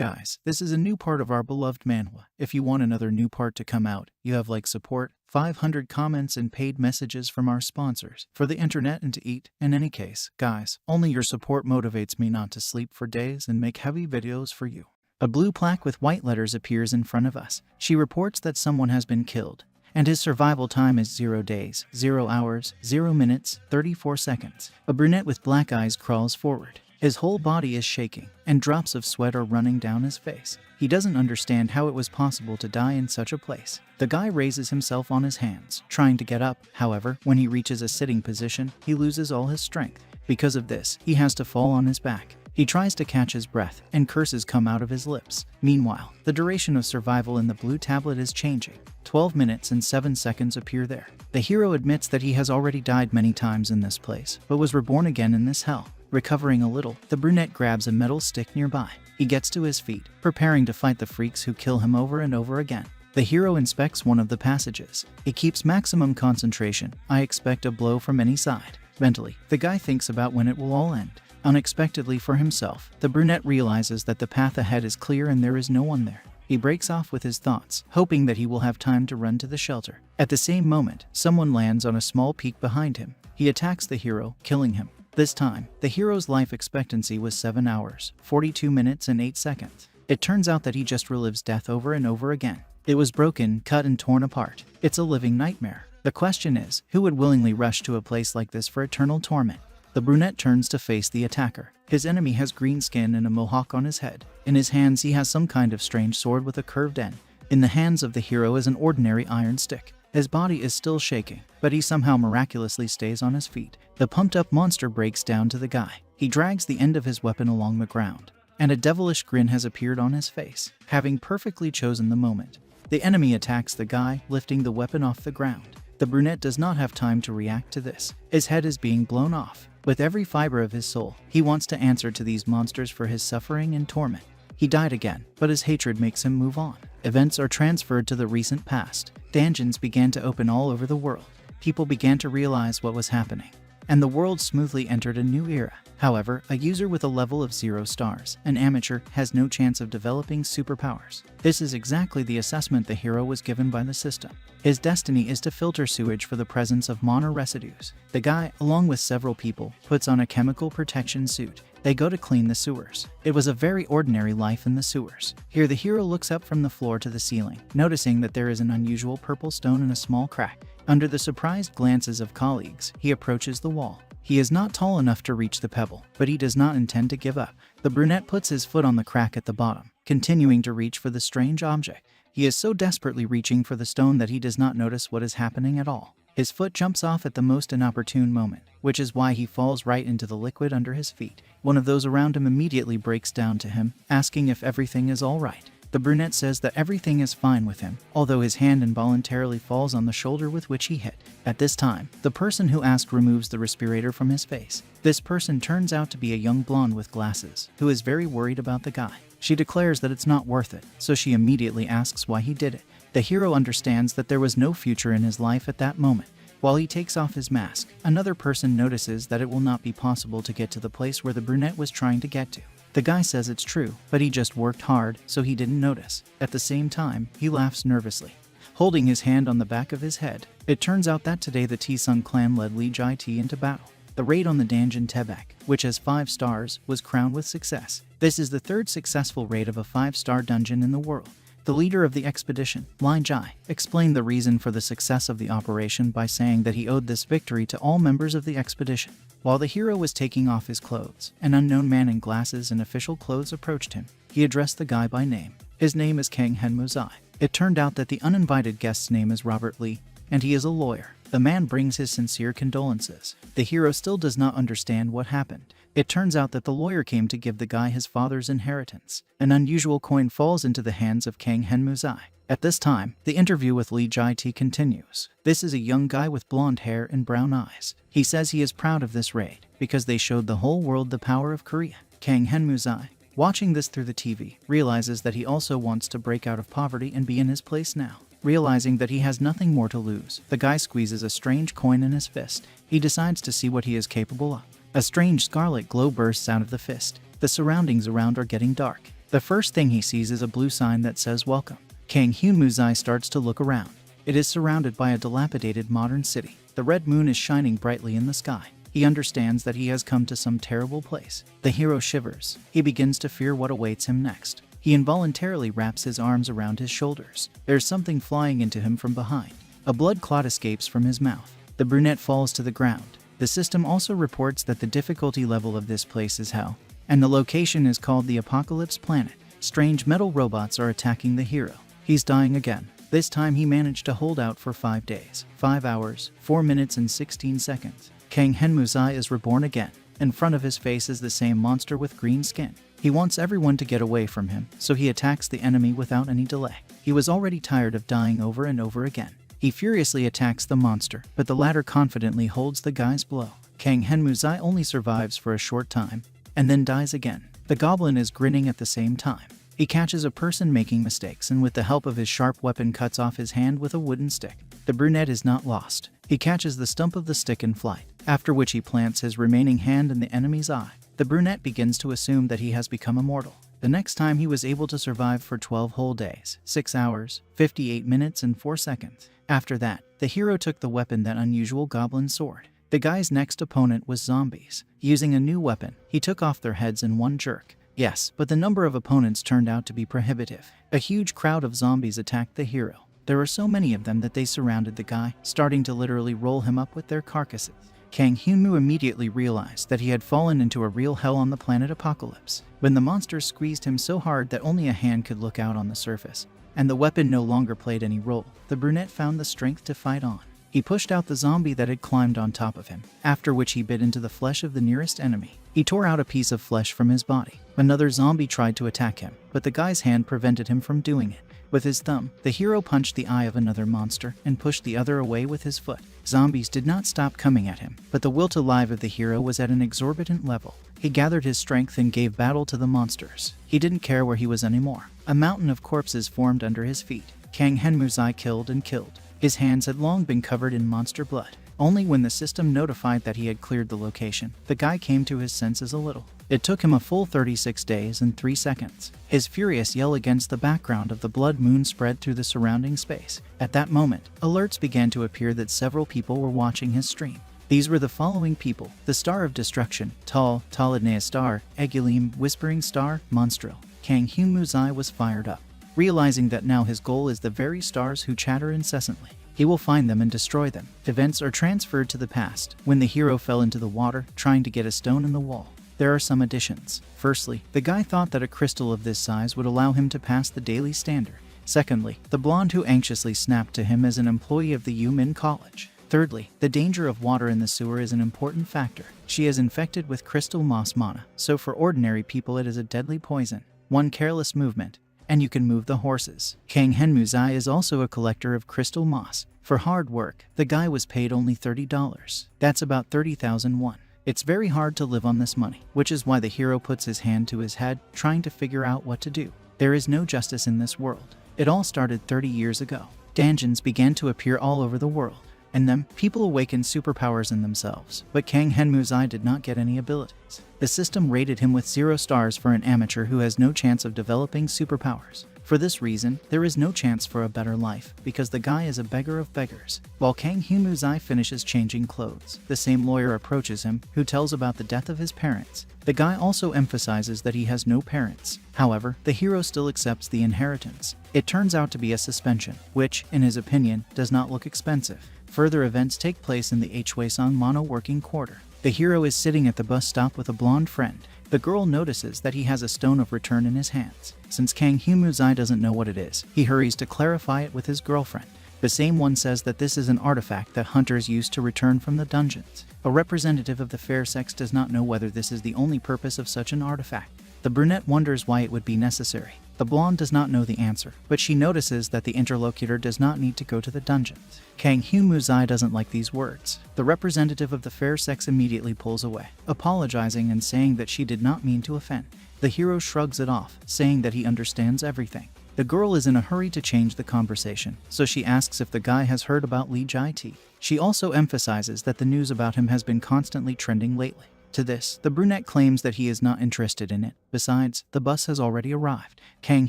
Guys, this is a new part of our beloved manhwa. If you want another new part to come out, you have like support, 500 comments and paid messages from our sponsors, for the internet and to eat. In any case, guys, only your support motivates me not to sleep for days and make heavy videos for you. A blue plaque with white letters appears in front of us. She reports that someone has been killed, and his survival time is 0 days, 0 hours, 0 minutes, 34 seconds. A brunette with black eyes crawls forward. His whole body is shaking, and drops of sweat are running down his face. He doesn't understand how it was possible to die in such a place. The guy raises himself on his hands, trying to get up. However, when he reaches a sitting position, he loses all his strength. Because of this, he has to fall on his back. He tries to catch his breath, and curses come out of his lips. Meanwhile, the duration of survival in the blue tablet is changing. 12 minutes and 7 seconds appear there. The hero admits that he has already died many times in this place, but was reborn again in this hell. Recovering a little, the brunette grabs a metal stick nearby. He gets to his feet, preparing to fight the freaks who kill him over and over again. The hero inspects one of the passages. He keeps maximum concentration. I expect a blow from any side. Mentally, the guy thinks about when it will all end. Unexpectedly for himself, the brunette realizes that the path ahead is clear and there is no one there. He breaks off with his thoughts, hoping that he will have time to run to the shelter. At the same moment, someone lands on a small peak behind him. He attacks the hero, killing him. This time, the hero's life expectancy was 7 hours, 42 minutes and 8 seconds. It turns out that he just relives death over and over again. It was broken, cut and torn apart. It's a living nightmare. The question is, who would willingly rush to a place like this for eternal torment? The brunette turns to face the attacker. His enemy has green skin and a mohawk on his head. In his hands he has some kind of strange sword with a curved end. In the hands of the hero is an ordinary iron stick. His body is still shaking, but he somehow miraculously stays on his feet. The pumped-up monster breaks down to the guy. He drags the end of his weapon along the ground, and a devilish grin has appeared on his face, having perfectly chosen the moment. The enemy attacks the guy, lifting the weapon off the ground. The brunette does not have time to react to this. His head is being blown off. With every fiber of his soul, he wants to answer to these monsters for his suffering and torment. He died again, but his hatred makes him move on. Events are transferred to the recent past. Dungeons began to open all over the world. People began to realize what was happening, and the world smoothly entered a new era. However, a user with a level of 0 stars, an amateur, has no chance of developing superpowers. This is exactly the assessment the hero was given by the system. His destiny is to filter sewage for the presence of mono residues. The guy, along with several people, puts on a chemical protection suit. They go to clean the sewers. It was a very ordinary life in the sewers. Here the hero looks up from the floor to the ceiling, noticing that there is an unusual purple stone in a small crack. Under the surprised glances of colleagues, he approaches the wall. He is not tall enough to reach the pebble, but he does not intend to give up. The brunette puts his foot on the crack at the bottom, continuing to reach for the strange object. He is so desperately reaching for the stone that he does not notice what is happening at all. His foot jumps off at the most inopportune moment, which is why he falls right into the liquid under his feet. One of those around him immediately breaks down to him, asking if everything is all right. The brunette says that everything is fine with him, although his hand involuntarily falls on the shoulder with which he hit. At this time, the person who asked removes the respirator from his face. This person turns out to be a young blonde with glasses, who is very worried about the guy. She declares that it's not worth it, so she immediately asks why he did it. The hero understands that there was no future in his life at that moment. While he takes off his mask, another person notices that it will not be possible to get to the place where the brunette was trying to get to. The guy says it's true, but he just worked hard, so he didn't notice. At the same time, he laughs nervously, holding his hand on the back of his head. It turns out that today the T-Sung clan led Lee Jai-T into battle. The raid on the Danjin Tebek, which has 5 stars, was crowned with success. This is the 3rd successful raid of a 5-star dungeon in the world. The leader of the expedition, Lin Jai, explained the reason for the success of the operation by saying that he owed this victory to all members of the expedition. While the hero was taking off his clothes, an unknown man in glasses and official clothes approached him. He addressed the guy by name. His name is Kang Henmuzai. It turned out that the uninvited guest's name is Robert Lee, and he is a lawyer. The man brings his sincere condolences. The hero still does not understand what happened. It turns out that the lawyer came to give the guy his father's inheritance. An unusual coin falls into the hands of Kang Henmuzai. At this time, the interview with Lee Jai-T continues. This is a young guy with blonde hair and brown eyes. He says he is proud of this raid, because they showed the whole world the power of Korea. Kang Henmuzai, watching this through the TV, realizes that he also wants to break out of poverty and be in his place now. Realizing that he has nothing more to lose, the guy squeezes a strange coin in his fist. He decides to see what he is capable of. A strange scarlet glow bursts out of the fist. The surroundings around are getting dark. The first thing he sees is a blue sign that says welcome. Kang Hyun-Muzai starts to look around. It is surrounded by a dilapidated modern city. The red moon is shining brightly in the sky. He understands that he has come to some terrible place. The hero shivers. He begins to fear what awaits him next. He involuntarily wraps his arms around his shoulders. There's something flying into him from behind. A blood clot escapes from his mouth. The brunette falls to the ground. The system also reports that the difficulty level of this place is hell, and the location is called the Apocalypse Planet. Strange metal robots are attacking the hero. He's dying again. This time he managed to hold out for 5 days, 5 hours, 4 minutes and 16 seconds. Kang Hyun-Muzai is reborn again. In front of his face is the same monster with green skin. He wants everyone to get away from him, so he attacks the enemy without any delay. He was already tired of dying over and over again. He furiously attacks the monster, but the latter confidently holds the guy's blow. Kang Hyun-Muzai only survives for a short time, and then dies again. The goblin is grinning at the same time. He catches a person making mistakes and with the help of his sharp weapon cuts off his hand with a wooden stick. The brunette is not lost. He catches the stump of the stick in flight, after which he plants his remaining hand in the enemy's eye. The brunette begins to assume that he has become immortal. The next time he was able to survive for 12 whole days, 6 hours, 58 minutes and 4 seconds. After that, the hero took the weapon, that unusual goblin sword. The guy's next opponent was zombies. Using a new weapon, he took off their heads in one jerk. Yes, but the number of opponents turned out to be prohibitive. A huge crowd of zombies attacked the hero. There were so many of them that they surrounded the guy, starting to literally roll him up with their carcasses. Kang Hyun-Mu immediately realized that he had fallen into a real hell on the planet Apocalypse. When the monsters squeezed him so hard that only a hand could look out on the surface, and the weapon no longer played any role, the brunette found the strength to fight on. He pushed out the zombie that had climbed on top of him, after which he bit into the flesh of the nearest enemy. He tore out a piece of flesh from his body. Another zombie tried to attack him, but the guy's hand prevented him from doing it. With his thumb, the hero punched the eye of another monster and pushed the other away with his foot. Zombies did not stop coming at him, but the will to live of the hero was at an exorbitant level. He gathered his strength and gave battle to the monsters. He didn't care where he was anymore. A mountain of corpses formed under his feet. Kang Hyun-Muzai killed and killed. His hands had long been covered in monster blood. Only when the system notified that he had cleared the location, the guy came to his senses a little. It took him a full 36 days and 3 seconds. His furious yell against the background of the blood moon spread through the surrounding space. At that moment, alerts began to appear that several people were watching his stream. These were the following people: the Star of Destruction, Tal, Taladnea Star, Egulim, Whispering Star, Monstrel. Kang Hyun-Muzai was fired up, realizing that now his goal is the very stars who chatter incessantly. He will find them and destroy them. Events are transferred to the past, when the hero fell into the water, trying to get a stone in the wall. There are some additions. Firstly, the guy thought that a crystal of this size would allow him to pass the daily standard. Secondly, the blonde who anxiously snapped to him as an employee of the Yumin College. Thirdly, the danger of water in the sewer is an important factor. She is infected with crystal moss mana, so for ordinary people it is a deadly poison. One careless movement, and you can move the horses. Kang Hyun-Muzai is also a collector of crystal moss. For hard work, the guy was paid only $30. That's about 30,000 won. It's very hard to live on this money, which is why the hero puts his hand to his head, trying to figure out what to do. There is no justice in this world. It all started 30 years ago. Dungeons began to appear all over the world. In them, people awakened superpowers in themselves, but Kang Hyun-Muzai did not get any abilities. The system rated him with 0 stars for an amateur who has no chance of developing superpowers. For this reason, there is no chance for a better life, because the guy is a beggar of beggars. While Kang Hyun-Muzai finishes changing clothes, the same lawyer approaches him, who tells about the death of his parents. The guy also emphasizes that he has no parents. However, the hero still accepts the inheritance. It turns out to be a suspension, which, in his opinion, does not look expensive. Further events take place in the Hwaesong Mono working quarter. The hero is sitting at the bus stop with a blonde friend. The girl notices that he has a stone of return in his hands. Since Kang Hyun-Muzai doesn't know what it is, he hurries to clarify it with his girlfriend. The same one says that this is an artifact that hunters use to return from the dungeons. A representative of the fair sex does not know whether this is the only purpose of such an artifact. The brunette wonders why it would be necessary. The blonde does not know the answer, but she notices that the interlocutor does not need to go to the dungeons. Kang Hyun-Muzai doesn't like these words. The representative of the fair sex immediately pulls away, apologizing and saying that she did not mean to offend. The hero shrugs it off, saying that he understands everything. The girl is in a hurry to change the conversation, so she asks if the guy has heard about Lee Jai-T. She also emphasizes that the news about him has been constantly trending lately. To this, the brunette claims that he is not interested in it. Besides, the bus has already arrived. Kang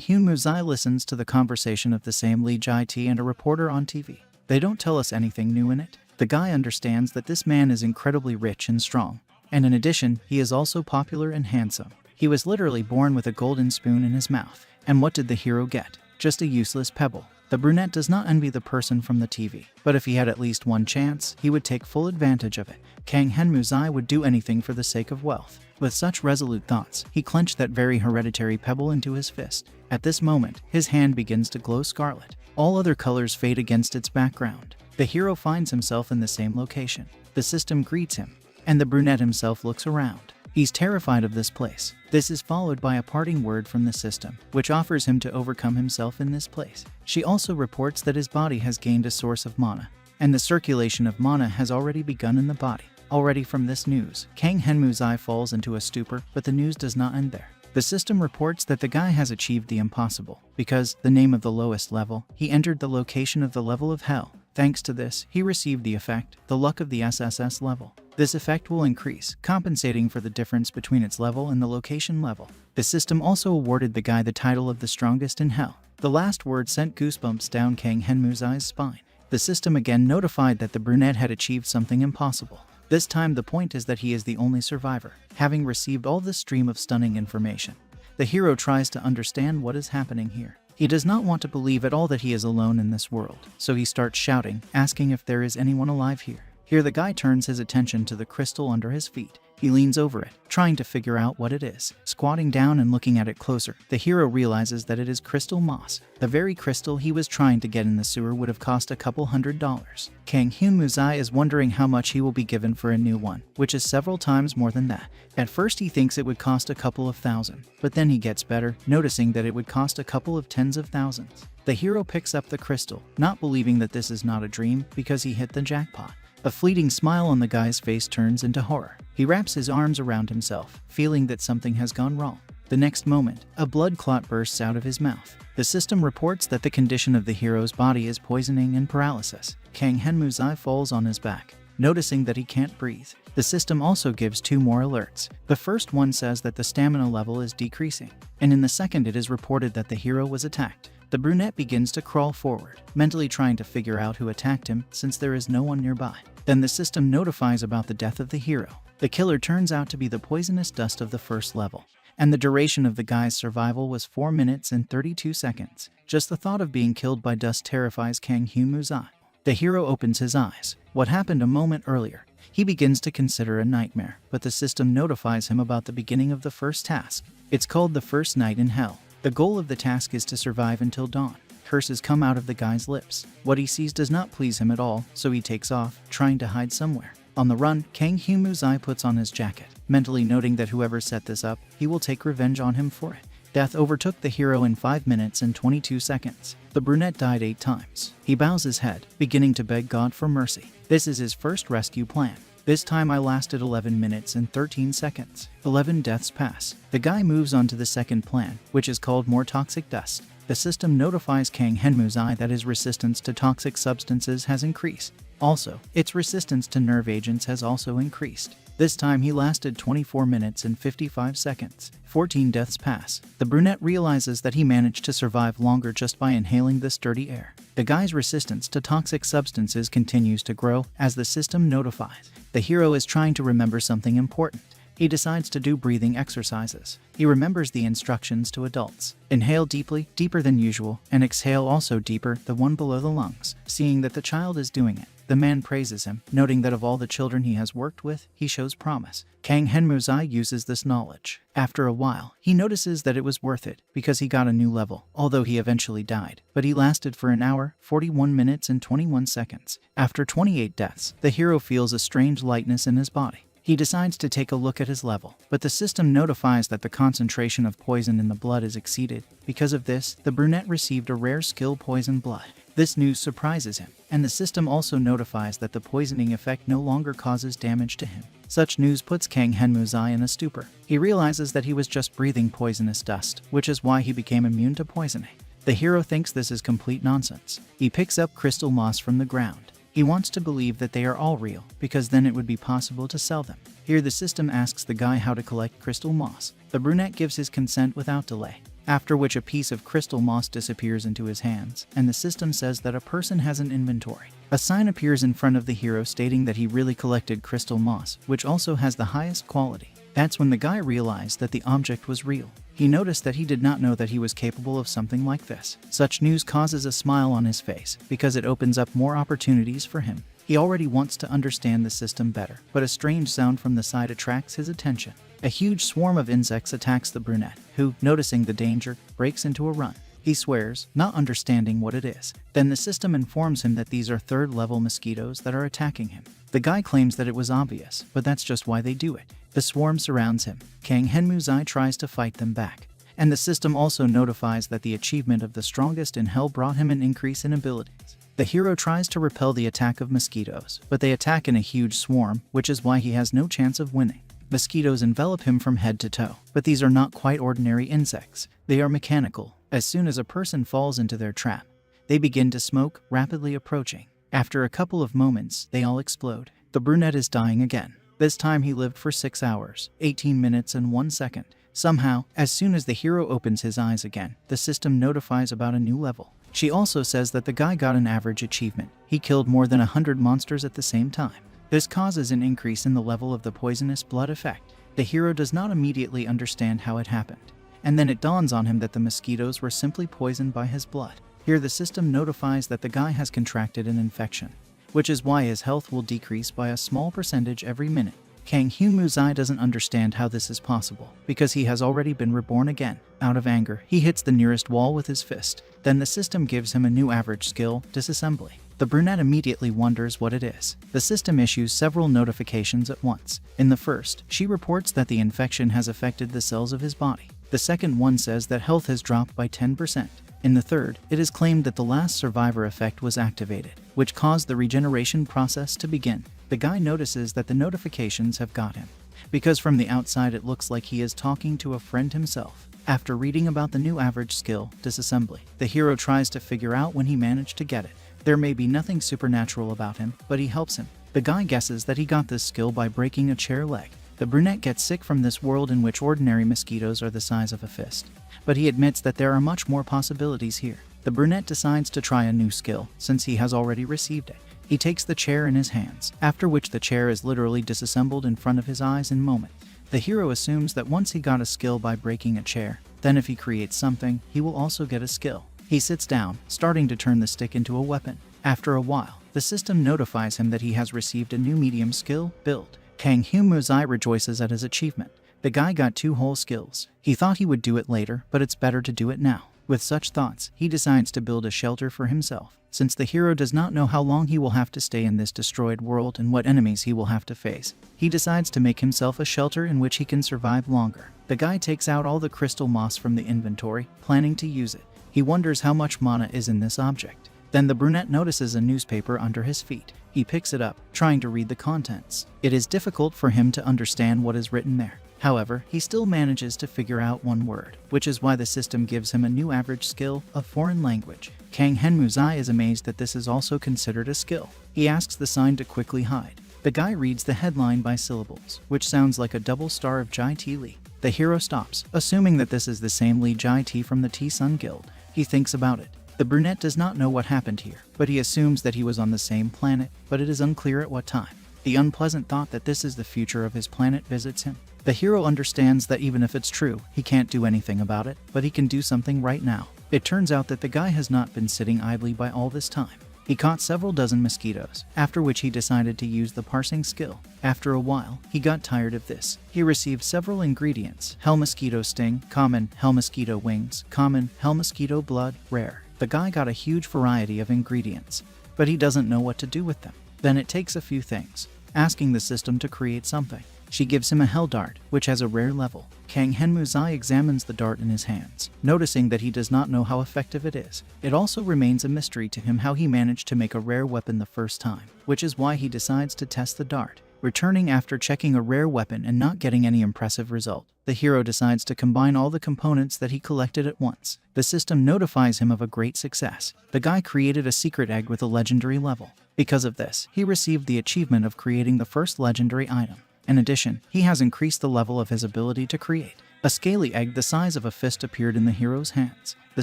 Hyun Muzai listens to the conversation of the same Lee Jae-tae and a reporter on TV. They don't tell us anything new in it. The guy understands that this man is incredibly rich and strong. And in addition, he is also popular and handsome. He was literally born with a golden spoon in his mouth. And what did the hero get? Just a useless pebble. The brunette does not envy the person from the TV, but if he had at least one chance, he would take full advantage of it. Kang Hyun Muzai would do anything for the sake of wealth. With such resolute thoughts, he clenched that very hereditary pebble into his fist. At this moment, his hand begins to glow scarlet. All other colors fade against its background. The hero finds himself in the same location. The system greets him, and the brunette himself looks around. He's terrified of this place. This is followed by a parting word from the system, which offers him to overcome himself in this place. She also reports that his body has gained a source of mana, and the circulation of mana has already begun in the body. Already from this news, Kang Hyun Muzai falls into a stupor, but the news does not end there. The system reports that the guy has achieved the impossible, because, the name of the lowest level, he entered the location of the level of hell. Thanks to this, he received the effect, the luck of the SSS level. This effect will increase, compensating for the difference between its level and the location level. The system also awarded the guy the title of the strongest in hell. The last word sent goosebumps down Kang Hyun Muzai's spine. The system again notified that the brunette had achieved something impossible. This time the point is that he is the only survivor, having received all this stream of stunning information. The hero tries to understand what is happening here. He does not want to believe at all that he is alone in this world, so he starts shouting, asking if there is anyone alive here. Here the guy turns his attention to the crystal under his feet. He leans over it, trying to figure out what it is. Squatting down and looking at it closer, the hero realizes that it is crystal moss. The very crystal he was trying to get in the sewer would have cost a couple $100. Kang Hyun Muzai is wondering how much he will be given for a new one, which is several times more than that. At first he thinks it would cost a couple of thousand, but then he gets better, noticing that it would cost a couple of tens of thousands. The hero picks up the crystal, not believing that this is not a dream because he hit the jackpot. A fleeting smile on the guy's face turns into horror. He wraps his arms around himself, feeling that something has gone wrong. The next moment, a blood clot bursts out of his mouth. The system reports that the condition of the hero's body is poisoning and paralysis. Kang Hyun Muzai falls on his back, noticing that he can't breathe. The system also gives two more alerts. The first one says that the stamina level is decreasing, and in the second it is reported that the hero was attacked. The brunette begins to crawl forward, mentally trying to figure out who attacked him since there is no one nearby. Then the system notifies about the death of the hero. The killer turns out to be the poisonous dust of the first level, and the duration of the guy's survival was 4 minutes and 32 seconds. Just the thought of being killed by dust terrifies Kang Hyun Muzai. The hero opens his eyes. What happened a moment earlier? He begins to consider a nightmare, but the system notifies him about the beginning of the first task. It's called the first night in hell. The goal of the task is to survive until dawn. Curses come out of the guy's lips. What he sees does not please him at all, so he takes off, trying to hide somewhere. On the run, Kang Hyun Muzai puts on his jacket, mentally noting that whoever set this up, he will take revenge on him for it. Death overtook the hero in 5 minutes and 22 seconds. The brunette died 8 times. He bows his head, beginning to beg God for mercy. This is his first rescue plan. This time I lasted 11 minutes and 13 seconds. 11 deaths pass. The guy moves on to the second plan, which is called more toxic dust. The system notifies Kang Hyun Muzai that his resistance to toxic substances has increased. Also, its resistance to nerve agents has also increased. This time he lasted 24 minutes and 55 seconds. 14 deaths pass. The brunette realizes that he managed to survive longer just by inhaling this dirty air. The guy's resistance to toxic substances continues to grow as the system notifies. The hero is trying to remember something important. He decides to do breathing exercises. He remembers the instructions to adults. Inhale deeply, deeper than usual, and exhale also deeper, the one below the lungs. Seeing that the child is doing it, the man praises him, noting that of all the children he has worked with, he shows promise. Kang Hyun Muzai uses this knowledge. After a while, he notices that it was worth it, because he got a new level, although he eventually died. But he lasted for an hour, 41 minutes and 21 seconds. After 28 deaths, the hero feels a strange lightness in his body. He decides to take a look at his level, but the system notifies that the concentration of poison in the blood is exceeded. Because of this, the brunette received a rare skill, poison blood. This news surprises him, and the system also notifies that the poisoning effect no longer causes damage to him. Such news puts Kang Hyun Muzai in a stupor. He realizes that he was just breathing poisonous dust, which is why he became immune to poisoning. The hero thinks this is complete nonsense. He picks up crystal moss from the ground. He wants to believe that they are all real, because then it would be possible to sell them. Here the system asks the guy how to collect crystal moss. The brunette gives his consent without delay, after which a piece of crystal moss disappears into his hands, and the system says that a person has an inventory. A sign appears in front of the hero stating that he really collected crystal moss, which also has the highest quality. That's when the guy realized that the object was real. He noticed that he did not know that he was capable of something like this. Such news causes a smile on his face, because it opens up more opportunities for him. He already wants to understand the system better, but a strange sound from the side attracts his attention. A huge swarm of insects attacks the brunette, who, noticing the danger, breaks into a run. He swears, not understanding what it is. Then the system informs him that these are third-level mosquitoes that are attacking him. The guy claims that it was obvious, but that's just why they do it. The swarm surrounds him. Kang Henmuzai tries to fight them back, and the system also notifies that the achievement of the strongest in hell brought him an increase in abilities. The hero tries to repel the attack of mosquitoes, but they attack in a huge swarm, which is why he has no chance of winning. Mosquitoes envelop him from head to toe, but these are not quite ordinary insects. They are mechanical. As soon as a person falls into their trap, they begin to smoke, rapidly approaching. After a couple of moments, they all explode. The brunette is dying again. This time he lived for 6 hours, 18 minutes and 1 second. Somehow, as soon as the hero opens his eyes again, the system notifies about a new level. She also says that the guy got an average achievement. He killed more than 100 monsters at the same time. This causes an increase in the level of the poisonous blood effect. The hero does not immediately understand how it happened, and then it dawns on him that the mosquitoes were simply poisoned by his blood. Here the system notifies that the guy has contracted an infection, which is why his health will decrease by a small percentage every minute. Kang Hyun-Muzai doesn't understand how this is possible, because he has already been reborn again. Out of anger, he hits the nearest wall with his fist. Then the system gives him a new average skill, disassembly. The brunette immediately wonders what it is. The system issues several notifications at once. In the first, she reports that the infection has affected the cells of his body. The second one says that health has dropped by 10%. In the third, it is claimed that the last survivor effect was activated, which caused the regeneration process to begin. The guy notices that the notifications have got him, because from the outside it looks like he is talking to a friend himself. After reading about the new average skill, disassembly, the hero tries to figure out when he managed to get it. There may be nothing supernatural about him, but he helps him. The guy guesses that he got this skill by breaking a chair leg. The brunette gets sick from this world in which ordinary mosquitoes are the size of a fist, but he admits that there are much more possibilities here. The brunette decides to try a new skill, since he has already received it. He takes the chair in his hands, after which the chair is literally disassembled in front of his eyes in a moment. The hero assumes that once he got a skill by breaking a chair, then if he creates something, he will also get a skill. He sits down, starting to turn the stick into a weapon. After a while, the system notifies him that he has received a new medium skill, build. Kang Hyun-Muzai rejoices at his achievement. The guy got 2 whole skills. He thought he would do it later, but it's better to do it now. With such thoughts, he decides to build a shelter for himself. Since the hero does not know how long he will have to stay in this destroyed world and what enemies he will have to face, he decides to make himself a shelter in which he can survive longer. The guy takes out all the crystal moss from the inventory, planning to use it. He wonders how much mana is in this object. Then the brunette notices a newspaper under his feet. He picks it up, trying to read the contents. It is difficult for him to understand what is written there. However, he still manages to figure out one word, which is why the system gives him a new average skill, a foreign language. Kang Henmuzai is amazed that this is also considered a skill. He asks the sign to quickly hide. The guy reads the headline by syllables, which sounds like a double star of Jai T. Lee. The hero stops, assuming that this is the same Lee Jai T from the T-Sun Guild. He thinks about it. The brunette does not know what happened here, but he assumes that he was on the same planet, but it is unclear at what time. The unpleasant thought that this is the future of his planet visits him. The hero understands that even if it's true, he can't do anything about it, but he can do something right now. It turns out that the guy has not been sitting idly by all this time. He caught several dozen mosquitoes, after which he decided to use the parsing skill. After a while, he got tired of this. He received several ingredients: hell mosquito sting, common; hell mosquito wings, common; hell mosquito blood, rare. The guy got a huge variety of ingredients, but he doesn't know what to do with them. Then it takes a few things, asking the system to create something. She gives him a hell dart, which has a rare level. Kang Henmuzai examines the dart in his hands, noticing that he does not know how effective it is. It also remains a mystery to him how he managed to make a rare weapon the first time, which is why he decides to test the dart, returning after checking a rare weapon and not getting any impressive result. The hero decides to combine all the components that he collected at once. The system notifies him of a great success. The guy created a secret egg with a legendary level. Because of this, he received the achievement of creating the first legendary item. In addition, he has increased the level of his ability to create. A scaly egg the size of a fist appeared in the hero's hands. The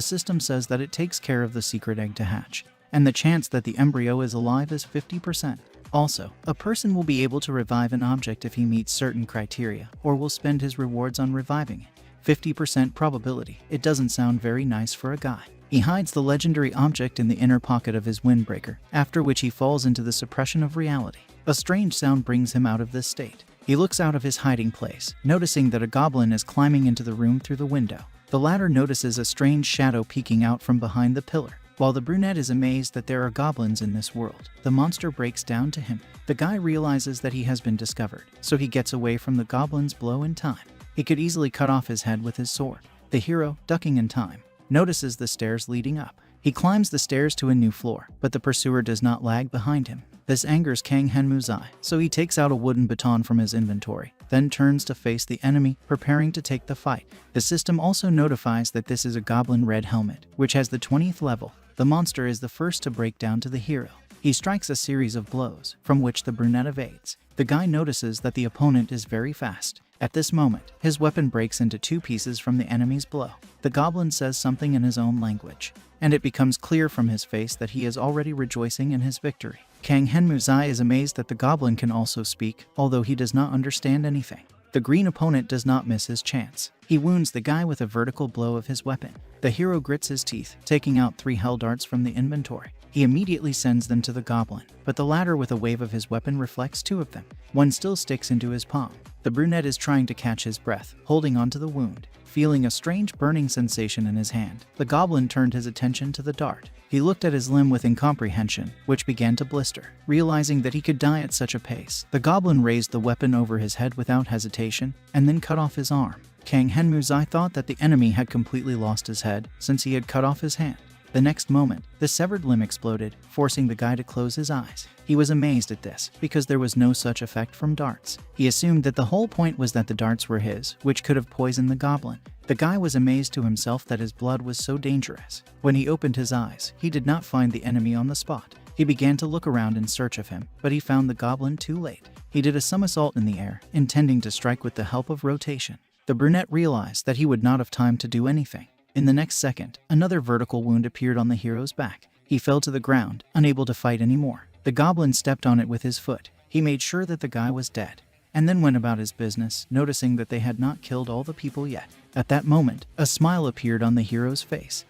system says that it takes care of the secret egg to hatch, and the chance that the embryo is alive is 50%. Also, a person will be able to revive an object if he meets certain criteria, or will spend his rewards on reviving it. 50% probability. It doesn't sound very nice for a guy. He hides the legendary object in the inner pocket of his windbreaker, after which he falls into the suppression of reality. A strange sound brings him out of this state. He looks out of his hiding place, noticing that a goblin is climbing into the room through the window. The latter notices a strange shadow peeking out from behind the pillar. While the brunette is amazed that there are goblins in this world, the monster breaks down to him. The guy realizes that he has been discovered, so he gets away from the goblin's blow in time. He could easily cut off his head with his sword. The hero, ducking in time, notices the stairs leading up. He climbs the stairs to a new floor, but the pursuer does not lag behind him. This angers Kang Henmuzai, so he takes out a wooden baton from his inventory, then turns to face the enemy, preparing to take the fight. The system also notifies that this is a goblin red helmet, which has the 20th level. The monster is the first to break down to the hero. He strikes a series of blows, from which the brunette evades. The guy notices that the opponent is very fast. At this moment, his weapon breaks into 2 pieces from the enemy's blow. The goblin says something in his own language, and it becomes clear from his face that he is already rejoicing in his victory. Kang Henmuzai is amazed that the goblin can also speak, although he does not understand anything. The green opponent does not miss his chance. He wounds the guy with a vertical blow of his weapon. The hero grits his teeth, taking out 3 hell darts from the inventory. He immediately sends them to the goblin, but the latter with a wave of his weapon reflects 2 of them. One still sticks into his palm. The brunette is trying to catch his breath, holding onto the wound. Feeling a strange burning sensation in his hand, the goblin turned his attention to the dart. He looked at his limb with incomprehension, which began to blister. Realizing that he could die at such a pace, the goblin raised the weapon over his head without hesitation, and then cut off his arm. Kang Henmuzai thought that the enemy had completely lost his head, since he had cut off his hand. The next moment, the severed limb exploded, forcing the guy to close his eyes. He was amazed at this, because there was no such effect from darts. He assumed that the whole point was that the darts were his, which could have poisoned the goblin. The guy was amazed to himself that his blood was so dangerous. When he opened his eyes, he did not find the enemy on the spot. He began to look around in search of him, but he found the goblin too late. He did a somersault in the air, intending to strike with the help of rotation. The brunette realized that he would not have time to do anything. In the next second, another vertical wound appeared on the hero's back. He fell to the ground, unable to fight anymore. The goblin stepped on it with his foot. He made sure that the guy was dead, and then went about his business, noticing that they had not killed all the people yet. At that moment, a smile appeared on the hero's face.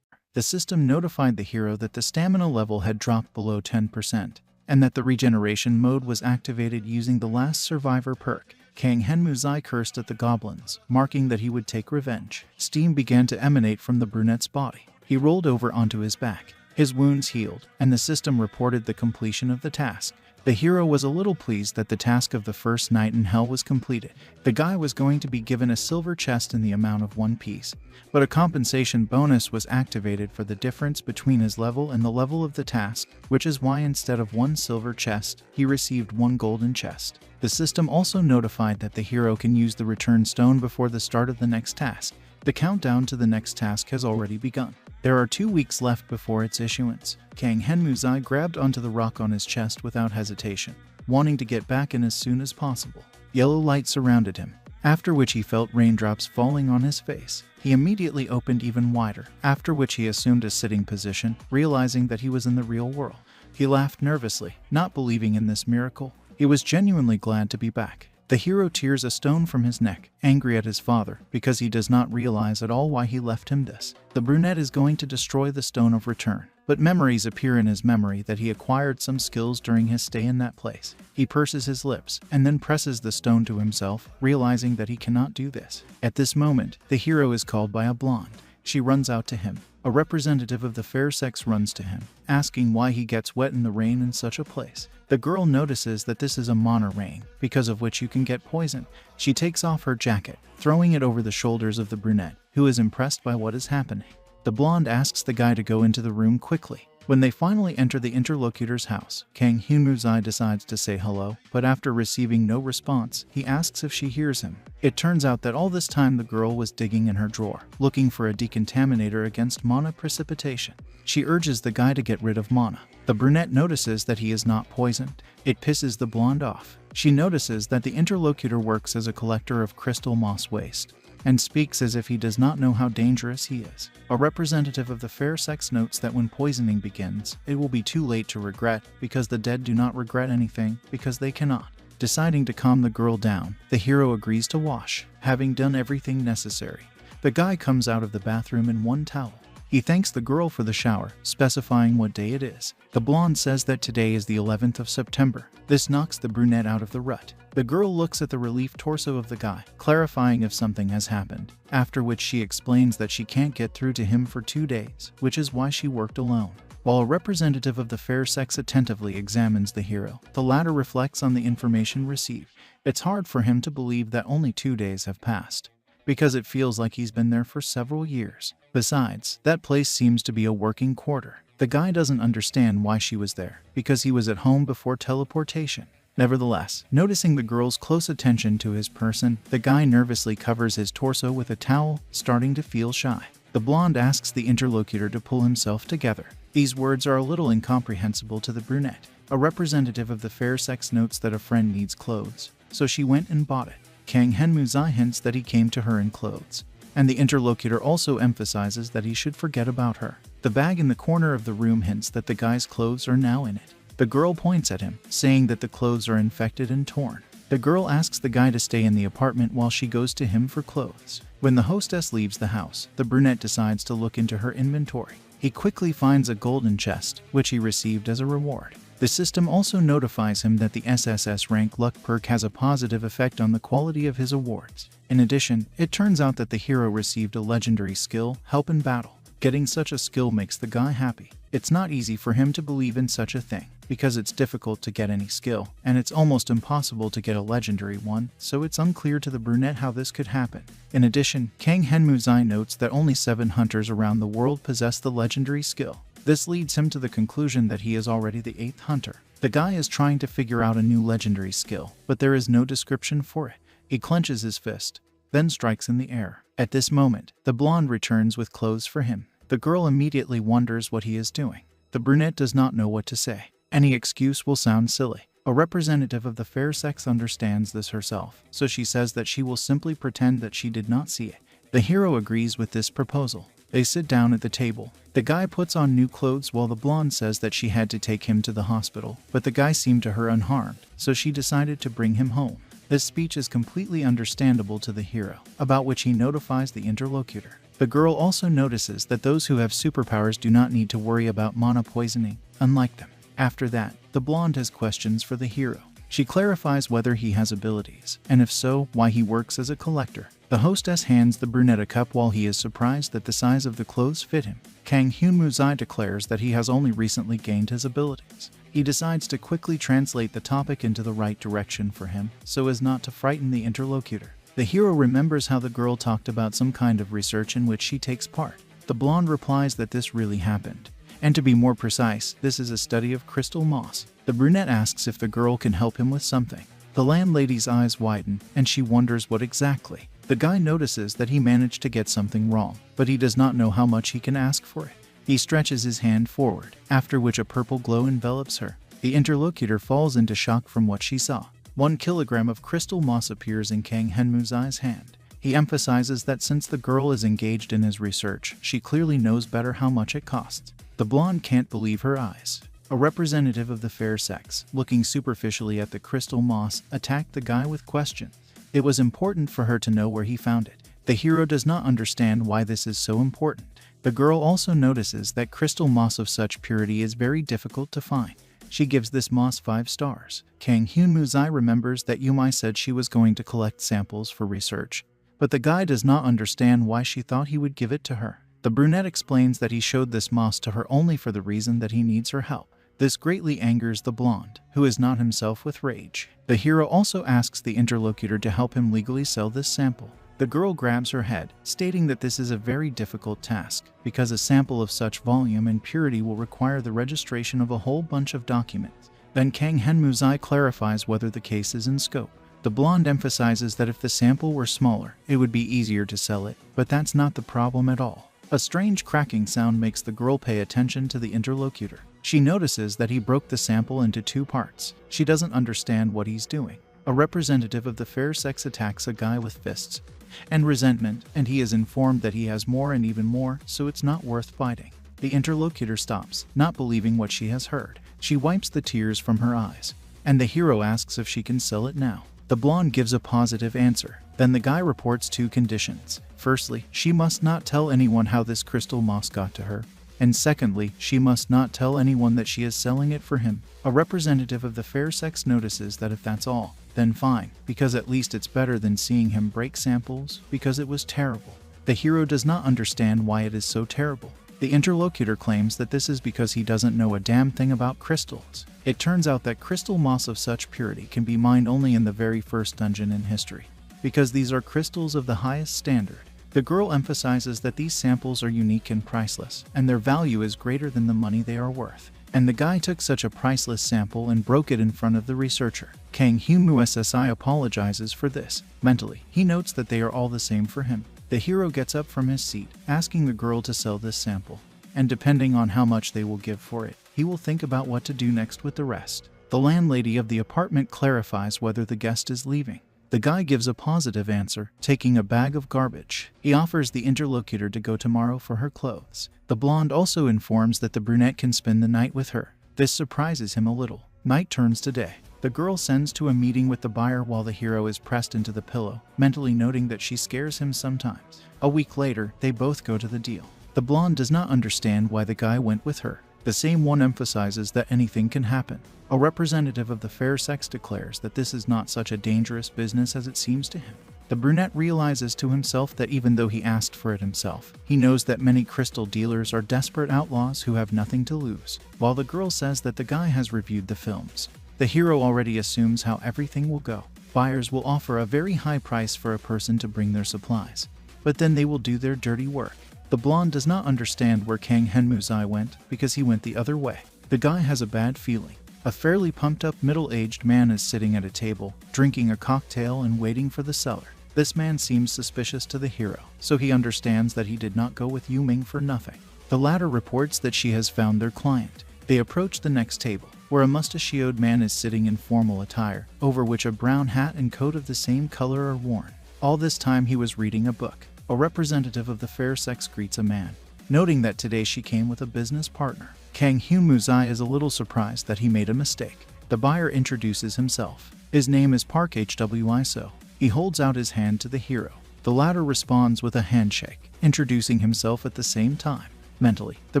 The system notified the hero that the stamina level had dropped below 10%, and that the regeneration mode was activated using the Last Survivor perk. Kang Henmuzai cursed at the goblins, marking that he would take revenge. Steam began to emanate from the brunette's body. He rolled over onto his back. His wounds healed, and the system reported the completion of the task. The hero was a little pleased that the task of the first night in hell was completed. The guy was going to be given a silver chest in the amount of 1 piece, but a compensation bonus was activated for the difference between his level and the level of the task, which is why instead of 1 silver chest, he received 1 golden chest. The system also notified that the hero can use the return stone before the start of the next task. The countdown to the next task has already begun. There are 2 weeks left before its issuance. Kang Henmuzai grabbed onto the rock on his chest without hesitation, wanting to get back in as soon as possible. Yellow light surrounded him, after which he felt raindrops falling on his face. He immediately opened even wider, after which he assumed a sitting position, realizing that he was in the real world. He laughed nervously, not believing in this miracle. He was genuinely glad to be back. The hero tears a stone from his neck, angry at his father, because he does not realize at all why he left him this. The brunette is going to destroy the stone of return, but memories appear in his memory that he acquired some skills during his stay in that place. He purses his lips, and then presses the stone to himself, realizing that he cannot do this. At this moment, the hero is called by a blonde. She runs out to him. A representative of the fair sex runs to him, asking why he gets wet in the rain in such a place. The girl notices that this is a mana rain, because of which you can get poisoned. She takes off her jacket, throwing it over the shoulders of the brunette, who is impressed by what is happening. The blonde asks the guy to go into the room quickly. When they finally enter the interlocutor's house, Kang Hyun-Moo decides to say hello, but after receiving no response, he asks if she hears him. It turns out that all this time the girl was digging in her drawer, looking for a decontaminator against mana precipitation. She urges the guy to get rid of mana. The brunette notices that he is not poisoned. It pisses the blonde off. She notices that the interlocutor works as a collector of crystal moss waste, and speaks as if he does not know how dangerous he is. A representative of the fair sex notes that when poisoning begins, it will be too late to regret, because the dead do not regret anything, because they cannot. Deciding to calm the girl down, the hero agrees to wash, having done everything necessary. The guy comes out of the bathroom in one towel. He thanks the girl for the shower, specifying what day it is. The blonde says that today is the 11th of September. This knocks the brunette out of the rut. The girl looks at the relief torso of the guy, clarifying if something has happened, after which she explains that she can't get through to him for 2 days, which is why she worked alone. While a representative of the fair sex attentively examines the hero, the latter reflects on the information received. It's hard for him to believe that only 2 days have passed, because it feels like he's been there for several years. Besides, that place seems to be a working quarter. The guy doesn't understand why she was there, because he was at home before teleportation. Nevertheless, noticing the girl's close attention to his person, the guy nervously covers his torso with a towel, starting to feel shy. The blonde asks the interlocutor to pull himself together. These words are a little incomprehensible to the brunette. A representative of the fair sex notes that a friend needs clothes, so she went and bought it. Kang Hyun-Moo hints that he came to her in clothes, and the interlocutor also emphasizes that he should forget about her. The bag in the corner of the room hints that the guy's clothes are now in it. The girl points at him, saying that the clothes are infected and torn. The girl asks the guy to stay in the apartment while she goes to him for clothes. When the hostess leaves the house, the brunette decides to look into her inventory. He quickly finds a golden chest, which he received as a reward. The system also notifies him that the SSS rank luck perk has a positive effect on the quality of his awards. In addition, it turns out that the hero received a legendary skill, Help in Battle. Getting such a skill makes the guy happy. It's not easy for him to believe in such a thing, because it's difficult to get any skill, and it's almost impossible to get a legendary one, so it's unclear to the brunette how this could happen. In addition, Kang Hyun-Moo notes that only 7 hunters around the world possess the legendary skill. This leads him to the conclusion that he is already the 8th hunter. The guy is trying to figure out a new legendary skill, but there is no description for it. He clenches his fist, then strikes in the air. At this moment, the blonde returns with clothes for him. The girl immediately wonders what he is doing. The brunette does not know what to say. Any excuse will sound silly. A representative of the fair sex understands this herself, so she says that she will simply pretend that she did not see it. The hero agrees with this proposal. They sit down at the table. The guy puts on new clothes while the blonde says that she had to take him to the hospital, but the guy seemed to her unharmed, so she decided to bring him home. This speech is completely understandable to the hero, about which he notifies the interlocutor. The girl also notices that those who have superpowers do not need to worry about mana poisoning, unlike them. After that, the blonde has questions for the hero. She clarifies whether he has abilities, and if so, why he works as a collector. The hostess hands the brunette a cup while he is surprised that the size of the clothes fit him. Kang Hyun-Moo declares that he has only recently gained his abilities. He decides to quickly translate the topic into the right direction for him, so as not to frighten the interlocutor. The hero remembers how the girl talked about some kind of research in which she takes part. The blonde replies that this really happened, and to be more precise, this is a study of crystal moss. The brunette asks if the girl can help him with something. The landlady's eyes widen, and she wonders what exactly. The guy notices that he managed to get something wrong, but he does not know how much he can ask for it. He stretches his hand forward, after which a purple glow envelops her. The interlocutor falls into shock from what she saw. 1 kilogram of crystal moss appears in Kang Hyun-Moo's hand. He emphasizes that since the girl is engaged in his research, she clearly knows better how much it costs. The blonde can't believe her eyes. A representative of the fair sex, looking superficially at the crystal moss, attacked the guy with questions. It was important for her to know where he found it. The hero does not understand why this is so important. The girl also notices that crystal moss of such purity is very difficult to find. She gives this moss 5 stars. Kang Hyun-Moo remembers that Yumai said she was going to collect samples for research, but the guy does not understand why she thought he would give it to her. The brunette explains that he showed this moss to her only for the reason that he needs her help. This greatly angers the blonde, who is not himself with rage. The hero also asks the interlocutor to help him legally sell this sample. The The girl grabs her head, stating that this is a very difficult task, because a sample of such volume and purity will require the registration of a whole bunch of documents. Then Kang Henmuzai clarifies whether the case is in scope. The blonde emphasizes that if the sample were smaller, it would be easier to sell it, but that's not the problem at all. A strange cracking sound makes the girl pay attention to the interlocutor. She notices that he broke the sample into 2 parts. She doesn't understand what he's doing. A representative of the fair sex attacks a guy with fists and resentment, and he is informed that he has more and even more, so it's not worth fighting. The interlocutor stops, not believing what she has heard. She wipes the tears from her eyes, and the hero asks if she can sell it now. The blonde gives a positive answer. Then the guy reports 2 conditions. Firstly, she must not tell anyone how this crystal moss got to her. And secondly, she must not tell anyone that she is selling it for him. A representative of the fair sex notices that if that's all, then fine, because at least it's better than seeing him break samples, because it was terrible. The hero does not understand why it is so terrible. The interlocutor claims that this is because he doesn't know a damn thing about crystals. It turns out that crystal moss of such purity can be mined only in the very first dungeon in history, because these are crystals of the highest standard. The girl emphasizes that these samples are unique and priceless, and their value is greater than the money they are worth. And the guy took such a priceless sample and broke it in front of the researcher. Kang Henmuzai apologizes for this. Mentally, he notes that they are all the same for him. The hero gets up from his seat, asking the girl to sell this sample, and depending on how much they will give for it, he will think about what to do next with the rest. The landlady of the apartment clarifies whether the guest is leaving. The guy gives a positive answer, taking a bag of garbage. He offers the interlocutor to go tomorrow for her clothes. The blonde also informs that the brunette can spend the night with her. This surprises him a little. Night turns to day. The girl sends to a meeting with the buyer while the hero is pressed into the pillow, mentally noting that she scares him sometimes. A week later, they both go to the deal. The blonde does not understand why the guy went with her. The same one emphasizes that anything can happen. A representative of the fair sex declares that this is not such a dangerous business as it seems to him. The brunette realizes to himself that even though he asked for it himself, he knows that many crystal dealers are desperate outlaws who have nothing to lose, while the girl says that the guy has reviewed the films. The hero already assumes how everything will go. Buyers will offer a very high price for a person to bring their supplies, but then they will do their dirty work. The blonde does not understand where Kang Henmuzai went because he went the other way. The guy has a bad feeling. A fairly pumped-up middle-aged man is sitting at a table, drinking a cocktail and waiting for the seller. This man seems suspicious to the hero, so he understands that he did not go with Yuming for nothing. The latter reports that she has found their client. They approach the next table, where a mustachioed man is sitting in formal attire, over which a brown hat and coat of the same color are worn. All this time he was reading a book. A representative of the fair sex greets a man, noting that today she came with a business partner. Kang Henmuzai is a little surprised that he made a mistake. The buyer introduces himself. His name is Park Hwiso. He holds out his hand to the hero. The latter responds with a handshake, introducing himself at the same time. Mentally, the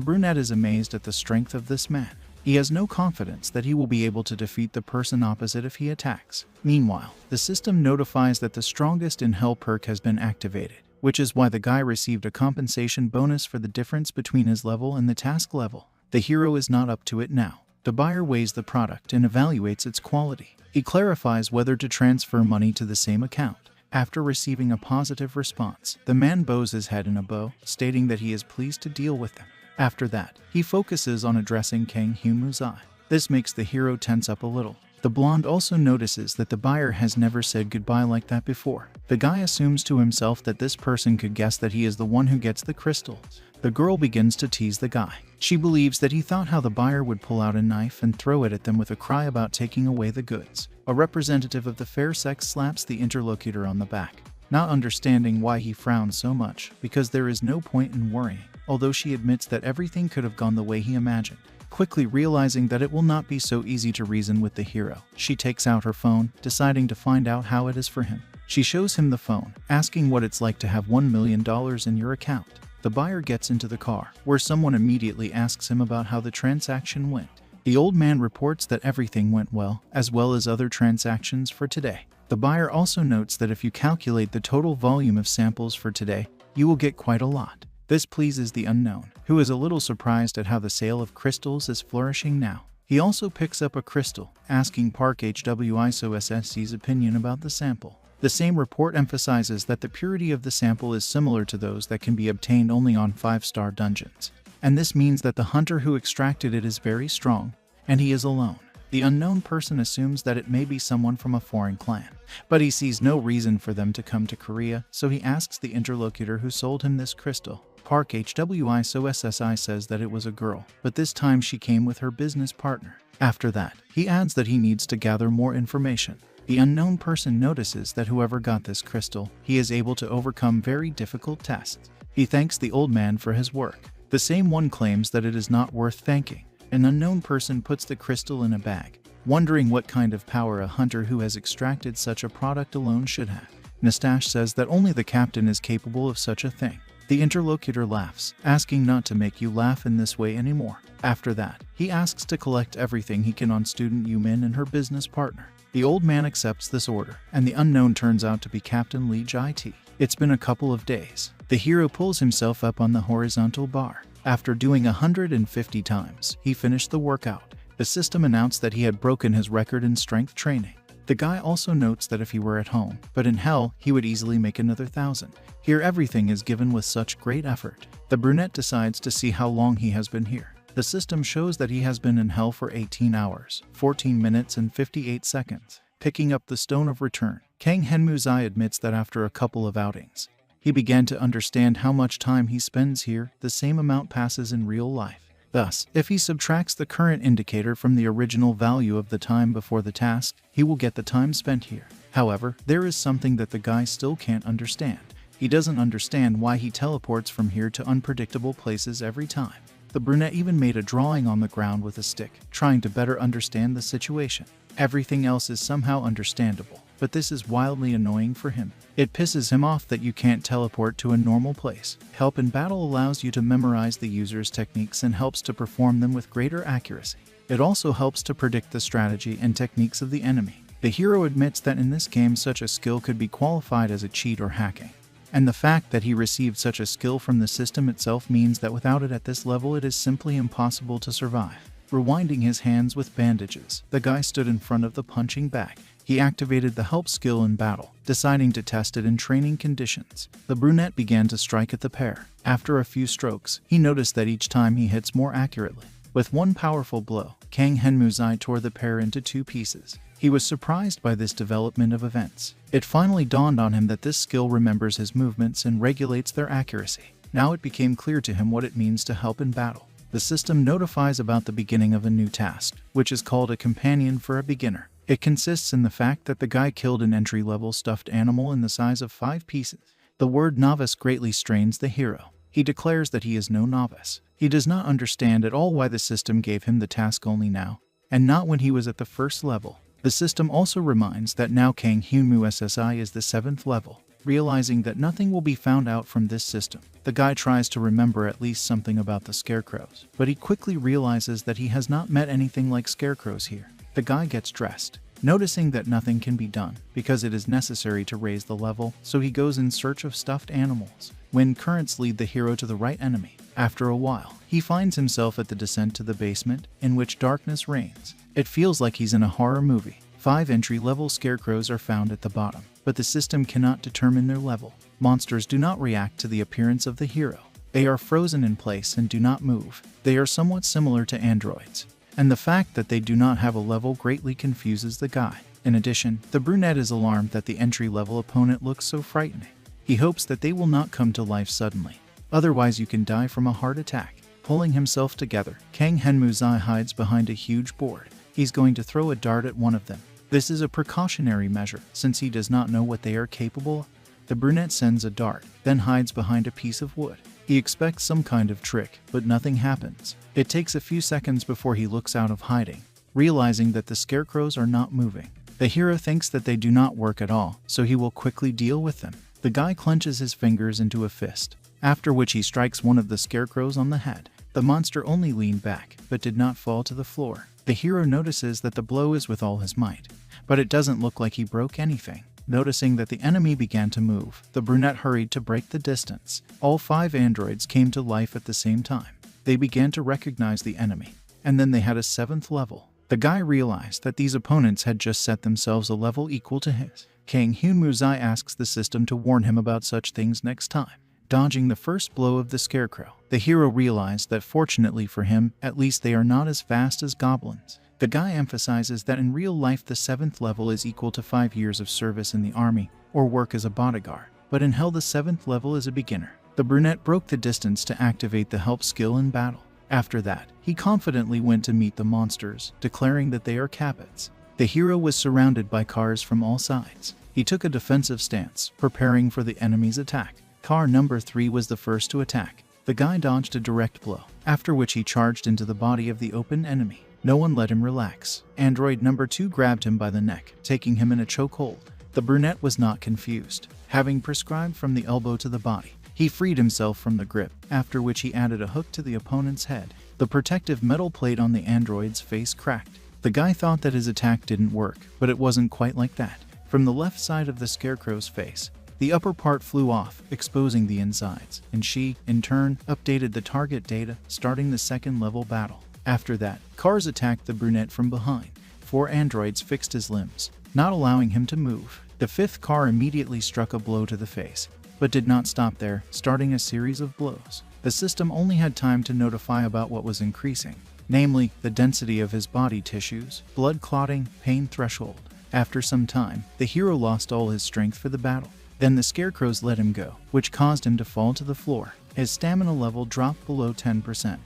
brunette is amazed at the strength of this man. He has no confidence that he will be able to defeat the person opposite if he attacks. Meanwhile, the system notifies that the strongest in hell perk has been activated, which is why the guy received a compensation bonus for the difference between his level and the task level. The hero is not up to it now. The buyer weighs the product and evaluates its quality. He clarifies whether to transfer money to the same account. After receiving a positive response, the man bows his head in a bow, stating that he is pleased to deal with them. After that, he focuses on addressing Kang Henmuzai. This makes the hero tense up a little. The blonde also notices that the buyer has never said goodbye like that before. The guy assumes to himself that this person could guess that he is the one who gets the crystals. The girl begins to tease the guy. She believes that he thought how the buyer would pull out a knife and throw it at them with a cry about taking away the goods. A representative of the fair sex slaps the interlocutor on the back, not understanding why he frowns so much, because there is no point in worrying, although she admits that everything could have gone the way he imagined. Quickly realizing that it will not be so easy to reason with the hero, she takes out her phone, deciding to find out how it is for him. She shows him the phone, asking what it's like to have $1 million in your account. The buyer gets into the car, where someone immediately asks him about how the transaction went. The old man reports that everything went well as other transactions for today. The buyer also notes that if you calculate the total volume of samples for today, you will get quite a lot. This pleases the unknown, who is a little surprised at how the sale of crystals is flourishing now. He also picks up a crystal, asking Park Hwiso's opinion about the sample. The same report emphasizes that the purity of the sample is similar to those that can be obtained only on 5-star dungeons. And this means that the hunter who extracted it is very strong, and he is alone. The unknown person assumes that it may be someone from a foreign clan, but he sees no reason for them to come to Korea, so he asks the interlocutor who sold him this crystal. Park HWISOSSI says that it was a girl, but this time she came with her business partner. After that, he adds that he needs to gather more information. The unknown person notices that whoever got this crystal, he is able to overcome very difficult tests. He thanks the old man for his work. The same one claims that it is not worth thanking. An unknown person puts the crystal in a bag, wondering what kind of power a hunter who has extracted such a product alone should have. Nastash says that only the captain is capable of such a thing. The interlocutor laughs, asking not to make you laugh in this way anymore. After that, he asks to collect everything he can on student Yumin and her business partner. The old man accepts this order, and the unknown turns out to be Captain Lee Jai-T. It's been a couple of days. The hero pulls himself up on the horizontal bar. After doing 150 times, he finished the workout. The system announced that he had broken his record in strength training. The guy also notes that if he were at home, but in hell, he would easily make another 1,000. Here everything is given with such great effort. The brunette decides to see how long he has been here. The system shows that he has been in hell for 18 hours, 14 minutes and 58 seconds. Picking up the Stone of Return, Kang Henmuzai admits that after a couple of outings, he began to understand how much time he spends here, the same amount passes in real life. Thus, if he subtracts the current indicator from the original value of the time before the task, he will get the time spent here. However, there is something that the guy still can't understand. He doesn't understand why he teleports from here to unpredictable places every time. The brunette even made a drawing on the ground with a stick, trying to better understand the situation. Everything else is somehow understandable, but this is wildly annoying for him. It pisses him off that you can't teleport to a normal place. Help in battle allows you to memorize the user's techniques and helps to perform them with greater accuracy. It also helps to predict the strategy and techniques of the enemy. The hero admits that in this game such a skill could be qualified as a cheat or hacking. And the fact that he received such a skill from the system itself means that without it at this level it is simply impossible to survive. Rewinding his hands with bandages, the guy stood in front of the punching bag. He activated the help skill in battle, deciding to test it in training conditions. The brunette began to strike at the pair. After a few strokes, he noticed that each time he hits more accurately. With one powerful blow, Kang Henmuzai tore the pair into 2 pieces. He was surprised by this development of events. It finally dawned on him that this skill remembers his movements and regulates their accuracy. Now it became clear to him what it means to help in battle. The system notifies about the beginning of a new task, which is called a companion for a beginner. It consists in the fact that the guy killed an entry-level stuffed animal in the size of 5 pieces. The word novice greatly strains the hero. He declares that he is no novice. He does not understand at all why the system gave him the task only now, and not when he was at the first level. The system also reminds that now Kang Henmuzai is the 7th level. Realizing that nothing will be found out from this system, the guy tries to remember at least something about the scarecrows, but he quickly realizes that he has not met anything like scarecrows here. The guy gets dressed, noticing that nothing can be done because it is necessary to raise the level, so he goes in search of stuffed animals. Wind currents lead the hero to the right enemy. After a while, he finds himself at the descent to the basement, in which darkness reigns. It feels like he's in a horror movie. 5 entry-level scarecrows are found at the bottom, but the system cannot determine their level. Monsters do not react to the appearance of the hero. They are frozen in place and do not move. They are somewhat similar to androids, and the fact that they do not have a level greatly confuses the guy. In addition, the brunette is alarmed that the entry-level opponent looks so frightening. He hopes that they will not come to life suddenly. Otherwise you can die from a heart attack. Pulling himself together, Kang Henmuzai hides behind a huge board. He's going to throw a dart at one of them. This is a precautionary measure, since he does not know what they are capable of. The brunette sends a dart, then hides behind a piece of wood. He expects some kind of trick, but nothing happens. It takes a few seconds before he looks out of hiding, realizing that the scarecrows are not moving. The hero thinks that they do not work at all, so he will quickly deal with them. The guy clenches his fingers into a fist, after which he strikes one of the scarecrows on the head. The monster only leaned back, but did not fall to the floor. The hero notices that the blow is with all his might, but it doesn't look like he broke anything. Noticing that the enemy began to move, the brunette hurried to break the distance. All 5 androids came to life at the same time. They began to recognize the enemy, and then they had a 7th level. The guy realized that these opponents had just set themselves a level equal to his. Kang Hyun Muzai asks the system to warn him about such things next time. Dodging the first blow of the scarecrow, the hero realized that fortunately for him, at least they are not as fast as goblins. The guy emphasizes that in real life the 7th level is equal to 5 years of service in the army or work as a bodyguard, but in hell the 7th level is a beginner. The brunette broke the distance to activate the help skill in battle. After that, he confidently went to meet the monsters, declaring that they are capets. The hero was surrounded by cars from all sides. He took a defensive stance, preparing for the enemy's attack. Car number 3 was the first to attack. The guy dodged a direct blow, after which he charged into the body of the open enemy. No one let him relax. Android number 2 grabbed him by the neck, taking him in a chokehold. The brunette was not confused. Having prescribed from the elbow to the body, he freed himself from the grip, after which he added a hook to the opponent's head. The protective metal plate on the android's face cracked. The guy thought that his attack didn't work, but it wasn't quite like that. From the left side of the scarecrow's face, the upper part flew off, exposing the insides, and she, in turn, updated the target data, starting the 2nd level battle. After that, cars attacked the brunette from behind. 4 androids fixed his limbs, not allowing him to move. The 5th car immediately struck a blow to the face, but did not stop there, starting a series of blows. The system only had time to notify about what was increasing, namely, the density of his body tissues, blood clotting, pain threshold. After some time, the hero lost all his strength for the battle. Then the scarecrows let him go, which caused him to fall to the floor. His stamina level dropped below 10%,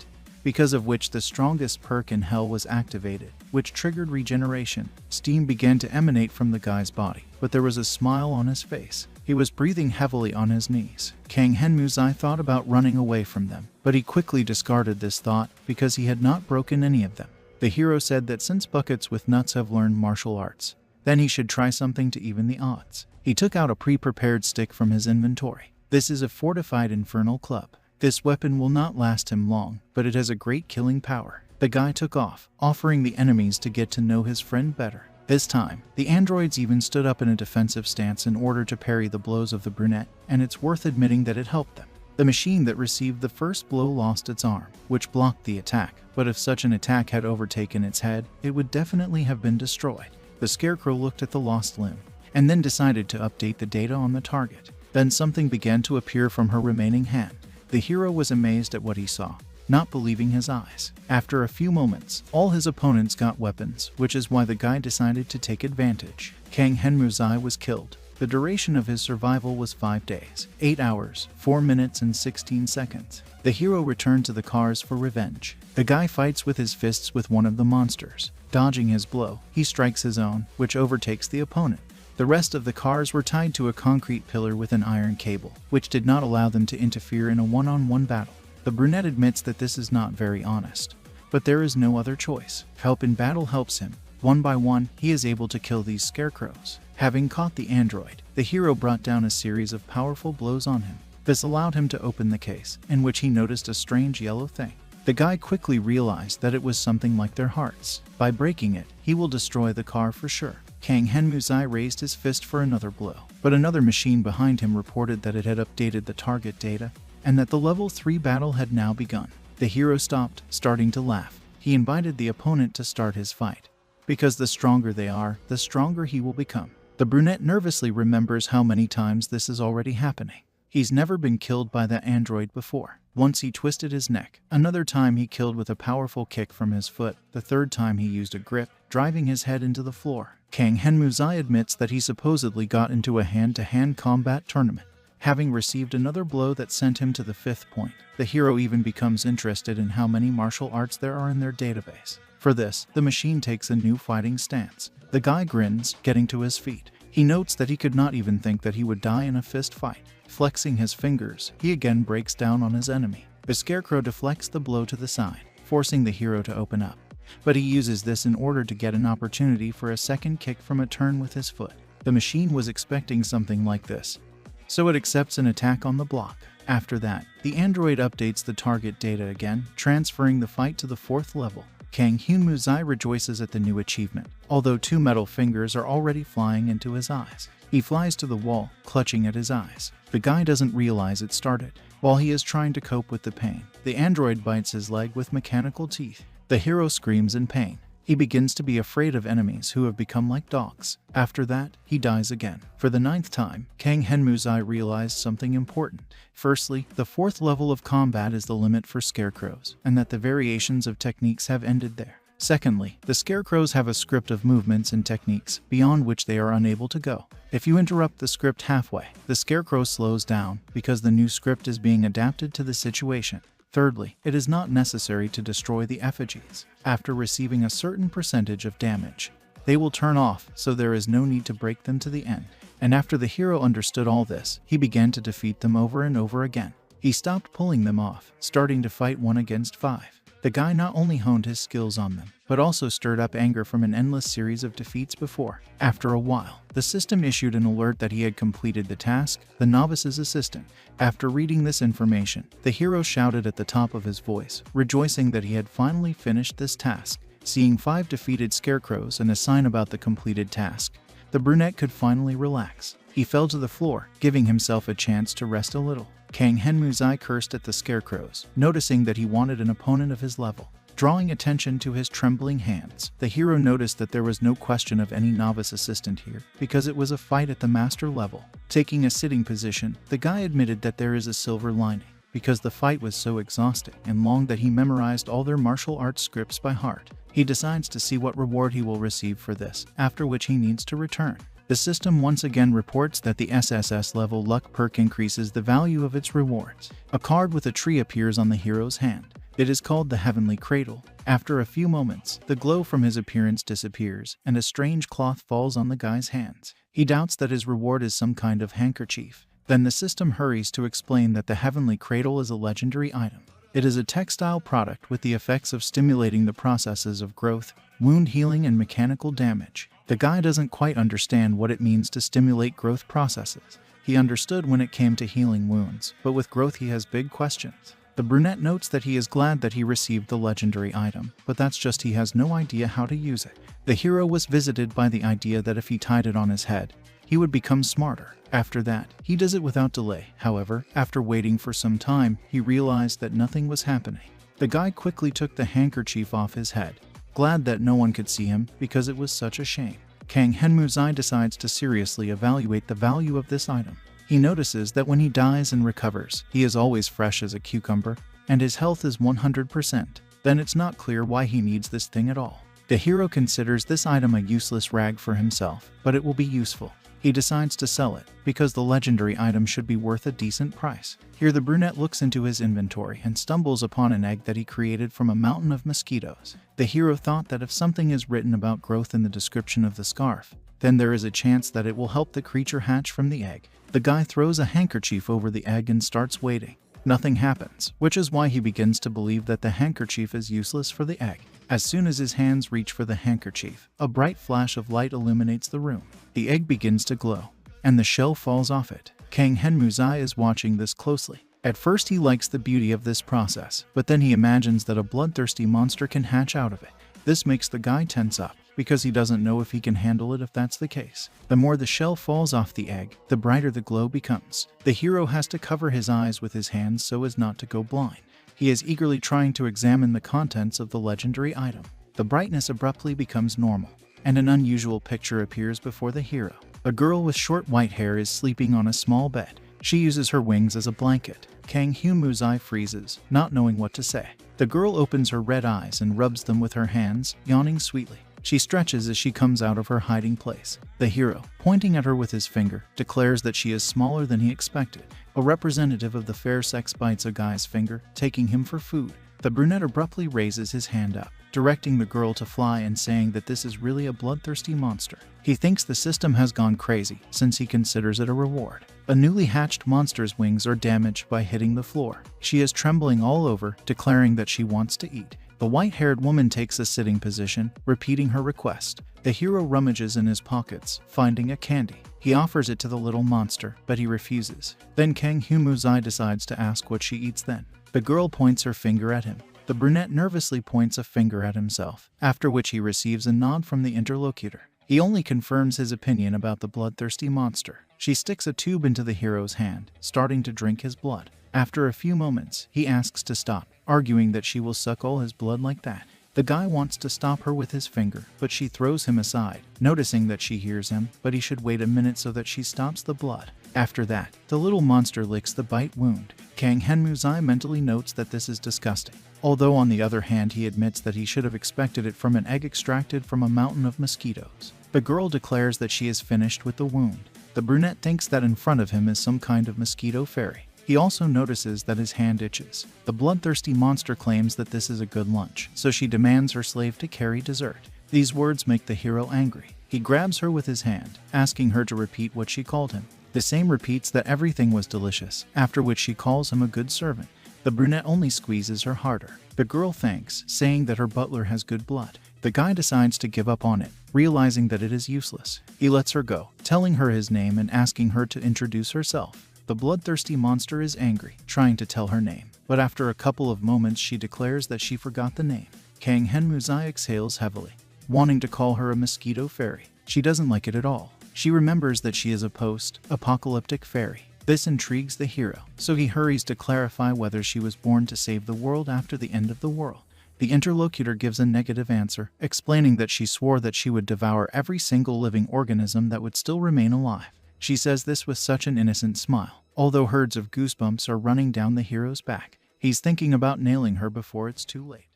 because of which the strongest perk in hell was activated, which triggered regeneration. Steam began to emanate from the guy's body, but there was a smile on his face. He was breathing heavily on his knees. Kang Hyun Muzai thought about running away from them, but he quickly discarded this thought because he had not broken any of them. The hero said that since buckets with nuts have learned martial arts, then he should try something to even the odds. He took out a pre-prepared stick from his inventory. This is a fortified infernal club. This weapon will not last him long, but it has a great killing power. The guy took off, offering the enemies to get to know his friend better. This time, the androids even stood up in a defensive stance in order to parry the blows of the brunette, and it's worth admitting that it helped them. The machine that received the first blow lost its arm, which blocked the attack, but if such an attack had overtaken its head, it would definitely have been destroyed. The scarecrow looked at the lost limb, and then decided to update the data on the target. Then something began to appear from her remaining hand. The hero was amazed at what he saw, not believing his eyes. After a few moments, all his opponents got weapons, which is why the guy decided to take advantage. Kang Hyun Muzai was killed. The duration of his survival was 5 days, 8 hours, 4 minutes and 16 seconds. The hero returned to the cars for revenge. The guy fights with his fists with one of the monsters. Dodging his blow, he strikes his own, which overtakes the opponent. The rest of the cars were tied to a concrete pillar with an iron cable, which did not allow them to interfere in a one-on-one battle. The brunette admits that this is not very honest, but there is no other choice. Help in battle helps him. One by one, he is able to kill these scarecrows. Having caught the android, the hero brought down a series of powerful blows on him. This allowed him to open the case, in which he noticed a strange yellow thing. The guy quickly realized that it was something like their hearts. By breaking it, he will destroy the car for sure. Kang Hyun Muzai raised his fist for another blow, but another machine behind him reported that it had updated the target data, and that the level 3 battle had now begun. The hero stopped, starting to laugh. He invited the opponent to start his fight, because the stronger they are, the stronger he will become. The brunette nervously remembers how many times this is already happening. He's never been killed by that android before. Once he twisted his neck. Another time he killed with a powerful kick from his foot. The third time he used a grip, driving his head into the floor. Kang Hyun Muzai admits that he supposedly got into a hand-to-hand combat tournament, having received another blow that sent him to the 5th point. The hero even becomes interested in how many martial arts there are in their database. For this, the machine takes a new fighting stance. The guy grins, getting to his feet. He notes that he could not even think that he would die in a fist fight. Flexing his fingers, he again breaks down on his enemy. The scarecrow deflects the blow to the side, forcing the hero to open up. But he uses this in order to get an opportunity for a second kick from a turn with his foot. The machine was expecting something like this, so it accepts an attack on the block. After that, the android updates the target data again, transferring the fight to the 4th level. Kang Hyun Muzai rejoices at the new achievement, although 2 metal fingers are already flying into his eyes. He flies to the wall, clutching at his eyes. The guy doesn't realize it started. While he is trying to cope with the pain, the android bites his leg with mechanical teeth. The hero screams in pain. He begins to be afraid of enemies who have become like dogs. After that, he dies again. For the 9th time, Kang Henmuzai realized something important. Firstly, the 4th level of combat is the limit for scarecrows, and that the variations of techniques have ended there. Secondly, the scarecrows have a script of movements and techniques beyond which they are unable to go. If you interrupt the script halfway, the scarecrow slows down because the new script is being adapted to the situation. Thirdly, it is not necessary to destroy the effigies. After receiving a certain percentage of damage, they will turn off, so there is no need to break them to the end. And after the hero understood all this, he began to defeat them over and over again. He stopped pulling them off, starting to fight 1 against 5. The guy not only honed his skills on them, but also stirred up anger from an endless series of defeats before. After a while, the system issued an alert that he had completed the task, the novice's assistant. After reading this information, the hero shouted at the top of his voice, rejoicing that he had finally finished this task. Seeing 5 defeated scarecrows and a sign about the completed task, the brunette could finally relax. He fell to the floor, giving himself a chance to rest a little. Kang Henmuzai cursed at the scarecrows, noticing that he wanted an opponent of his level. Drawing attention to his trembling hands, the hero noticed that there was no question of any novice assistant here, because it was a fight at the master level. Taking a sitting position, the guy admitted that there is a silver lining, because the fight was so exhausting and long that he memorized all their martial arts scripts by heart. He decides to see what reward he will receive for this, after which he needs to return. The system once again reports that the SSS level luck perk increases the value of its rewards. A card with a tree appears on the hero's hand. It is called the Heavenly Cradle. After a few moments, the glow from his appearance disappears, and a strange cloth falls on the guy's hands. He doubts that his reward is some kind of handkerchief. Then the system hurries to explain that the Heavenly Cradle is a legendary item. It is a textile product with the effects of stimulating the processes of growth, wound healing, and mechanical damage. The guy doesn't quite understand what it means to stimulate growth processes. He understood when it came to healing wounds, but with growth he has big questions. The brunette notes that he is glad that he received the legendary item, but that's just he has no idea how to use it. The hero was visited by the idea that if he tied it on his head, he would become smarter. After that, he does it without delay. However, after waiting for some time, he realized that nothing was happening. The guy quickly took the handkerchief off his head, glad that no one could see him because it was such a shame. Kang Henmuzai decides to seriously evaluate the value of this item. He notices that when he dies and recovers, he is always fresh as a cucumber, and his health is 100%. Then it's not clear why he needs this thing at all. The hero considers this item a useless rag for himself, but it will be useful. He decides to sell it, because the legendary item should be worth a decent price. Here the brunette looks into his inventory and stumbles upon an egg that he created from a mountain of mosquitoes. The hero thought that if something is written about growth in the description of the scarf, then there is a chance that it will help the creature hatch from the egg. The guy throws a handkerchief over the egg and starts waiting. Nothing happens, which is why he begins to believe that the handkerchief is useless for the egg. As soon as his hands reach for the handkerchief, a bright flash of light illuminates the room. The egg begins to glow, and the shell falls off it. Kang Henmuzai is watching this closely. At first he likes the beauty of this process, but then he imagines that a bloodthirsty monster can hatch out of it. This makes the guy tense up, because he doesn't know if he can handle it if that's the case. The more the shell falls off the egg, the brighter the glow becomes. The hero has to cover his eyes with his hands so as not to go blind. He is eagerly trying to examine the contents of the legendary item. The brightness abruptly becomes normal, and an unusual picture appears before the hero. A girl with short white hair is sleeping on a small bed. She uses her wings as a blanket. Kang Henmuzai freezes, not knowing what to say. The girl opens her red eyes and rubs them with her hands, yawning sweetly. She stretches as she comes out of her hiding place. The hero, pointing at her with his finger, declares that she is smaller than he expected. A representative of the fair sex bites a guy's finger, taking him for food. The brunette abruptly raises his hand up, directing the girl to fly and saying that this is really a bloodthirsty monster. He thinks the system has gone crazy, since he considers it a reward. A newly hatched monster's wings are damaged by hitting the floor. She is trembling all over, declaring that she wants to eat. The white-haired woman takes a sitting position, repeating her request. The hero rummages in his pockets, finding a candy. He offers it to the little monster, but he refuses. Then Kang Henmuzai decides to ask what she eats then. The girl points her finger at him. The brunette nervously points a finger at himself, after which he receives a nod from the interlocutor. He only confirms his opinion about the bloodthirsty monster. She sticks a tube into the hero's hand, starting to drink his blood. After a few moments, he asks to stop, arguing that she will suck all his blood like that. The guy wants to stop her with his finger, but she throws him aside, noticing that she hears him, but he should wait a minute so that she stops the blood. After that, the little monster licks the bite wound. Kang Henmuzai mentally notes that this is disgusting, although on the other hand he admits that he should have expected it from an egg extracted from a mountain of mosquitoes. The girl declares that she is finished with the wound. The brunette thinks that in front of him is some kind of mosquito fairy. He also notices that his hand itches. The bloodthirsty monster claims that this is a good lunch, so she demands her slave to carry dessert. These words make the hero angry. He grabs her with his hand, asking her to repeat what she called him. The same repeats that everything was delicious, after which she calls him a good servant. The brunette only squeezes her harder. The girl thanks, saying that her butler has good blood. The guy decides to give up on it, realizing that it is useless. He lets her go, telling her his name and asking her to introduce herself. The bloodthirsty monster is angry, trying to tell her name, but after a couple of moments she declares that she forgot the name. Kang Henmuzai exhales heavily, wanting to call her a mosquito fairy. She doesn't like it at all. She remembers that she is a post-apocalyptic fairy. This intrigues the hero, so he hurries to clarify whether she was born to save the world after the end of the world. The interlocutor gives a negative answer, explaining that she swore that she would devour every single living organism that would still remain alive. She says this with such an innocent smile, although herds of goosebumps are running down the hero's back. He's thinking about nailing her before it's too late.